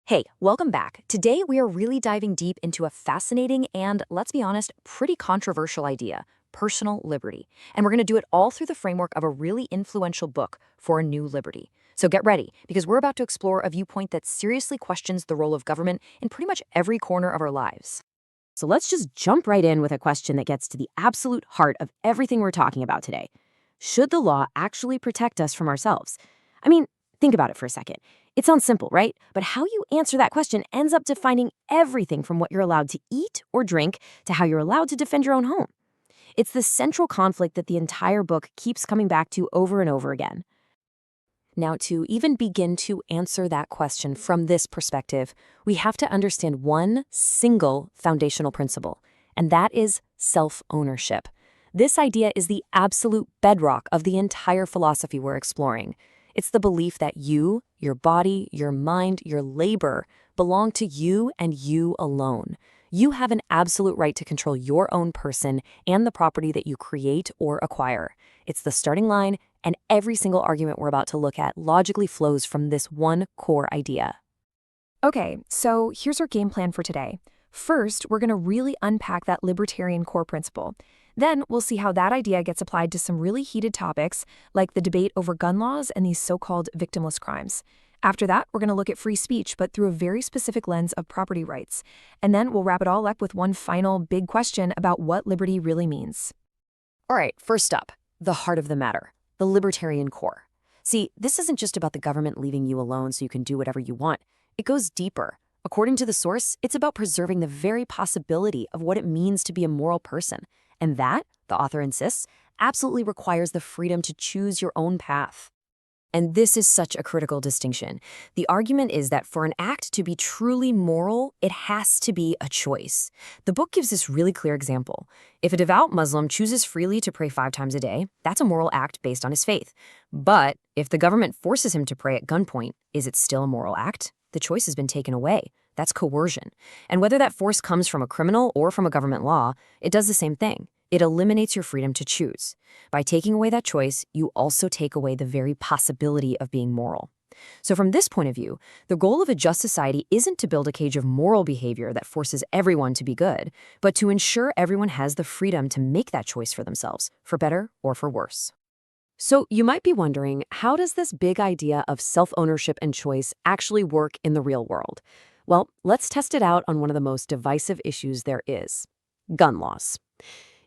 Hey, welcome back. Today we are really diving deep into a fascinating and, let's be honest, pretty controversial idea, personal liberty. And we're going to do it all through the framework of a really influential book for a new liberty. So get ready, because we're about to explore a viewpoint that seriously questions the role of government in pretty much every corner of our lives. So let's just jump right in with a question that gets to the absolute heart of everything we're talking about today. Should the law actually protect us from ourselves? I mean, think about it for a second. It sounds simple, right? But how you answer that question ends up defining everything from what you're allowed to eat or drink to how you're allowed to defend your own home. It's the central conflict that the entire book keeps coming back to over and over again. Now, to even begin to answer that question from this perspective, we have to understand one single foundational principle, and that is self-ownership. This idea is the absolute bedrock of the entire philosophy we're exploring. It's the belief that you, your body, your mind, your labor belong to you and you alone. You have an absolute right to control your own person and the property that you create or acquire. It's the starting line, and every single argument we're about to look at logically flows from this one core idea. Okay, so here's our game plan for today. First, we're going to really unpack that libertarian core principle. Then we'll see how that idea gets applied to some really heated topics, like the debate over gun laws and these so-called victimless crimes. After that, we're going to look at free speech, but through a very specific lens of property rights. And then we'll wrap it all up with one final big question about what liberty really means. All right, first up, the heart of the matter, the libertarian core. See, this isn't just about the government leaving you alone so you can do whatever you want. It goes deeper. According to the source, it's about preserving the very possibility of what it means to be a moral person. And that, the author insists, absolutely requires the freedom to choose your own path. And this is such a critical distinction. The argument is that for an act to be truly moral, it has to be a choice. The book gives this really clear example. If a devout Muslim chooses freely to pray 5 times a day, that's a moral act based on his faith. But if the government forces him to pray at gunpoint, is it still a moral act? The choice has been taken away. That's coercion. And whether that force comes from a criminal or from a government law, it does the same thing. It eliminates your freedom to choose. By taking away that choice, you also take away the very possibility of being moral. So from this point of view, the goal of a just society isn't to build a cage of moral behavior that forces everyone to be good, but to ensure everyone has the freedom to make that choice for themselves, for better or for worse. So you might be wondering, how does this big idea of self-ownership and choice actually work in the real world? Well, let's test it out on one of the most divisive issues there is: gun laws.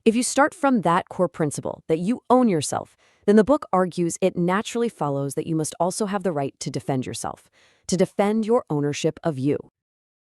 If you start from that core principle, that you own yourself, then the book argues it naturally follows that you must also have the right to defend yourself, to defend your ownership of you.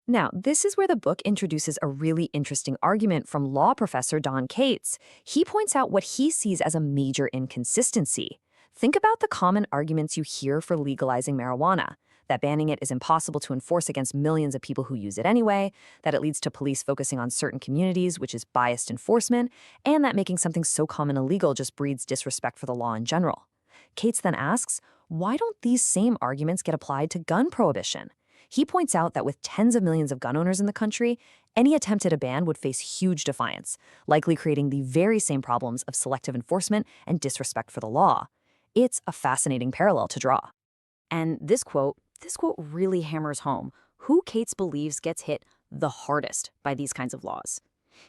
Now, this is where the book introduces a really interesting argument from law professor Don Cates. He points out what he sees as a major inconsistency. Think about the common arguments you hear for legalizing marijuana: that banning it is impossible to enforce against millions of people who use it anyway, that it leads to police focusing on certain communities, which is biased enforcement, and that making something so common illegal just breeds disrespect for the law in general. Cates then asks, why don't these same arguments get applied to gun prohibition? He points out that with tens of millions of gun owners in the country, any attempt at a ban would face huge defiance, likely creating the very same problems of selective enforcement and disrespect for the law. It's a fascinating parallel to draw. And this quote really hammers home who Cates believes gets hit the hardest by these kinds of laws.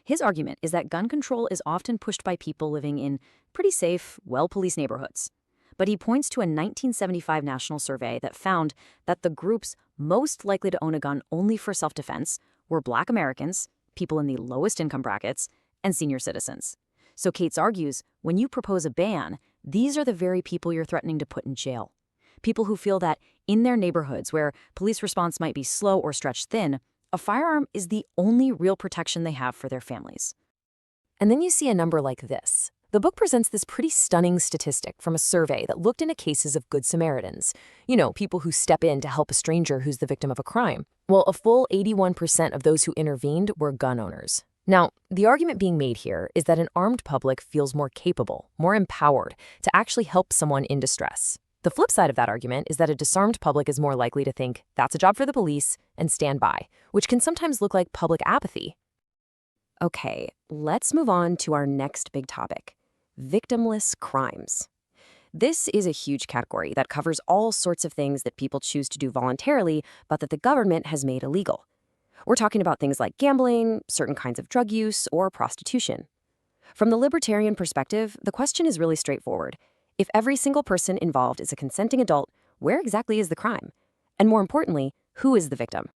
His argument is that gun control is often pushed by people living in pretty safe, well-policed neighborhoods. But he points to a 1975 national survey that found that the groups most likely to own a gun only for self-defense were Black Americans, people in the lowest income brackets, and senior citizens. So Cates argues, when you propose a ban, these are the very people you're threatening to put in jail. People who feel that in their neighborhoods where police response might be slow or stretched thin, a firearm is the only real protection they have for their families. And then you see a number like this. The book presents this pretty stunning statistic from a survey that looked into cases of Good Samaritans. You know, people who step in to help a stranger who's the victim of a crime. Well, a full 81% of those who intervened were gun owners. Now, the argument being made here is that an armed public feels more capable, more empowered to actually help someone in distress. The flip side of that argument is that a disarmed public is more likely to think that's a job for the police and stand by, which can sometimes look like public apathy. Okay, let's move on to our next big topic: victimless crimes. This is a huge category that covers all sorts of things that people choose to do voluntarily, but that the government has made illegal. We're talking about things like gambling, certain kinds of drug use, or prostitution. From the libertarian perspective, the question is really straightforward. If every single person involved is a consenting adult, where exactly is the crime? And more importantly, who is the victim?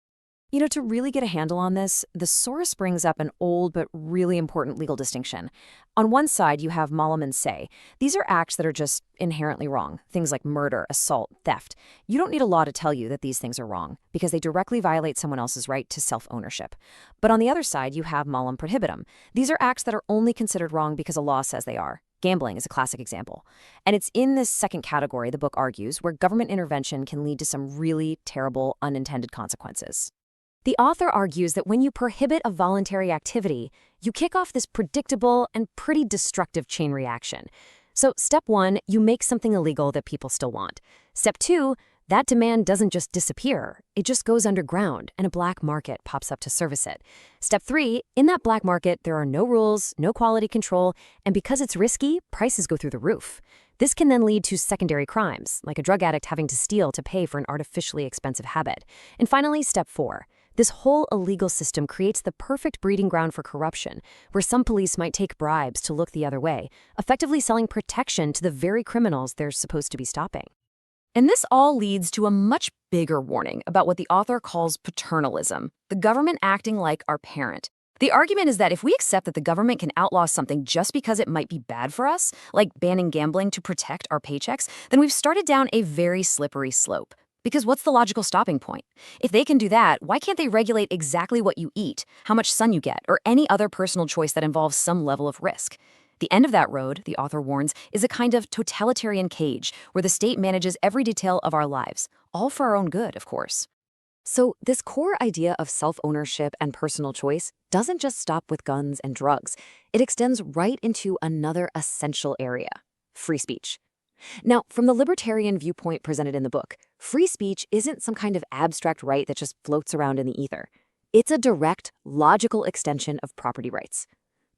To really get a handle on this, the source brings up an old but really important legal distinction. On one side, you have Malum and Say. These are acts that are just inherently wrong, things like murder, assault, theft. You don't need a law to tell you that these things are wrong, because they directly violate someone else's right to self-ownership. But on the other side, you have Malum Prohibitum. These are acts that are only considered wrong because a law says they are. Gambling is a classic example. And it's in this second category, the book argues, where government intervention can lead to some really terrible unintended consequences. The author argues that when you prohibit a voluntary activity, you kick off this predictable and pretty destructive chain reaction. So step 1, you make something illegal that people still want. Step 2, that demand doesn't just disappear. It just goes underground, and a black market pops up to service it. Step 3, in that black market, there are no rules, no quality control, and because it's risky, prices go through the roof. This can then lead to secondary crimes, like a drug addict having to steal to pay for an artificially expensive habit. And finally, step 4. This whole illegal system creates the perfect breeding ground for corruption, where some police might take bribes to look the other way, effectively selling protection to the very criminals they're supposed to be stopping. And this all leads to a much bigger warning about what the author calls paternalism, the government acting like our parent. The argument is that if we accept that the government can outlaw something just because it might be bad for us, like banning gambling to protect our paychecks, then we've started down a very slippery slope. Because what's the logical stopping point? If they can do that, why can't they regulate exactly what you eat, how much sun you get, or any other personal choice that involves some level of risk? The end of that road, the author warns, is a kind of totalitarian cage where the state manages every detail of our lives, all for our own good, of course. So this core idea of self-ownership and personal choice doesn't just stop with guns and drugs. It extends right into another essential area: free speech. Now, from the libertarian viewpoint presented in the book, free speech isn't some kind of abstract right that just floats around in the ether. It's a direct, logical extension of property rights.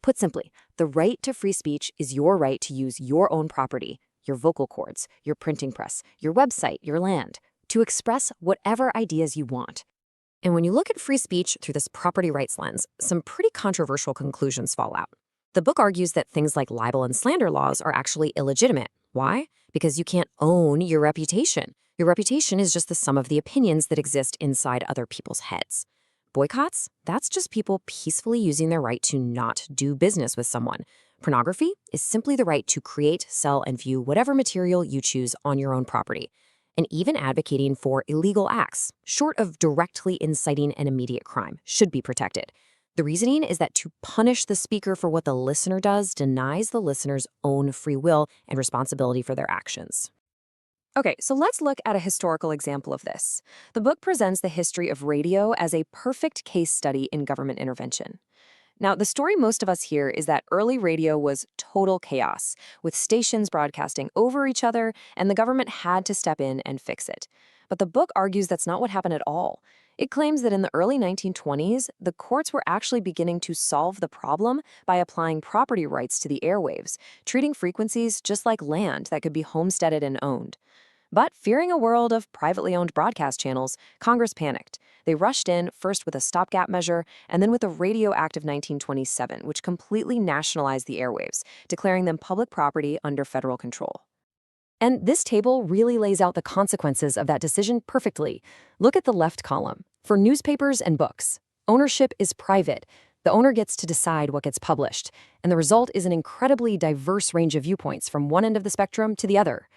Put simply, the right to free speech is your right to use your own property, your vocal cords, your printing press, your website, your land, to express whatever ideas you want. And when you look at free speech through this property rights lens, some pretty controversial conclusions fall out. The book argues that things like libel and slander laws are actually illegitimate. Why? Because you can't own your reputation. Your reputation is just the sum of the opinions that exist inside other people's heads. Boycotts? That's just people peacefully using their right to not do business with someone. Pornography is simply the right to create, sell, and view whatever material you choose on your own property. And even advocating for illegal acts, short of directly inciting an immediate crime, should be protected. The reasoning is that to punish the speaker for what the listener does denies the listener's own free will and responsibility for their actions. Okay, so let's look at a historical example of this. The book presents the history of radio as a perfect case study in government intervention. Now, the story most of us hear is that early radio was total chaos, with stations broadcasting over each other, and the government had to step in and fix it. But the book argues that's not what happened at all. It claims that in the early 1920s, the courts were actually beginning to solve the problem by applying property rights to the airwaves, treating frequencies just like land that could be homesteaded and owned. But fearing a world of privately owned broadcast channels, Congress panicked. They rushed in, first with a stopgap measure, and then with the Radio Act of 1927, which completely nationalized the airwaves, declaring them public property under federal control. And this table really lays out the consequences of that decision perfectly. Look at the left column. For newspapers and books, ownership is private. The owner gets to decide what gets published, and the result is an incredibly diverse range of viewpoints from one end of the spectrum to the other.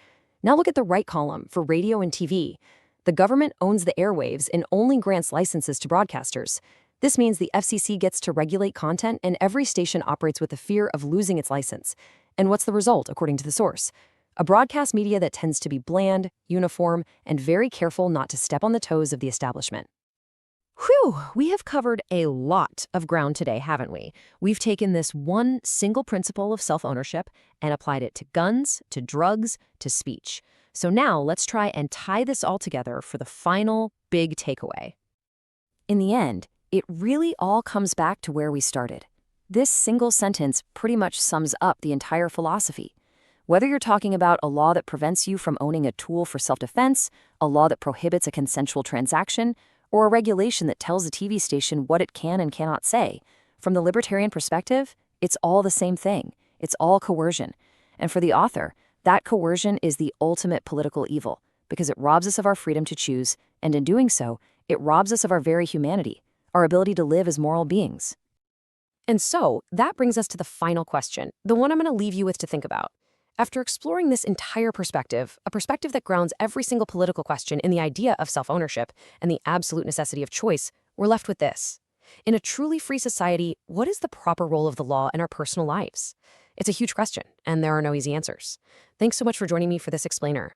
Now look at the right column for radio and TV. The government owns the airwaves and only grants licenses to broadcasters. This means the FCC gets to regulate content, and every station operates with the fear of losing its license. And what's the result, according to the source? A broadcast media that tends to be bland, uniform, and very careful not to step on the toes of the establishment. Whew, we have covered a lot of ground today, haven't we? We've taken this one single principle of self-ownership and applied it to guns, to drugs, to speech. So now let's try and tie this all together for the final big takeaway. In the end, it really all comes back to where we started. This single sentence pretty much sums up the entire philosophy. Whether you're talking about a law that prevents you from owning a tool for self-defense, a law that prohibits a consensual transaction, or a regulation that tells a TV station what it can and cannot say, from the libertarian perspective, it's all the same thing. It's all coercion. And for the author, that coercion is the ultimate political evil, because it robs us of our freedom to choose, and in doing so, it robs us of our very humanity, our ability to live as moral beings. And so, that brings us to the final question, the one I'm going to leave you with to think about. After exploring this entire perspective, a perspective that grounds every single political question in the idea of self-ownership and the absolute necessity of choice, we're left with this. In a truly free society, what is the proper role of the law in our personal lives? It's a huge question, and there are no easy answers. Thanks so much for joining me for this explainer.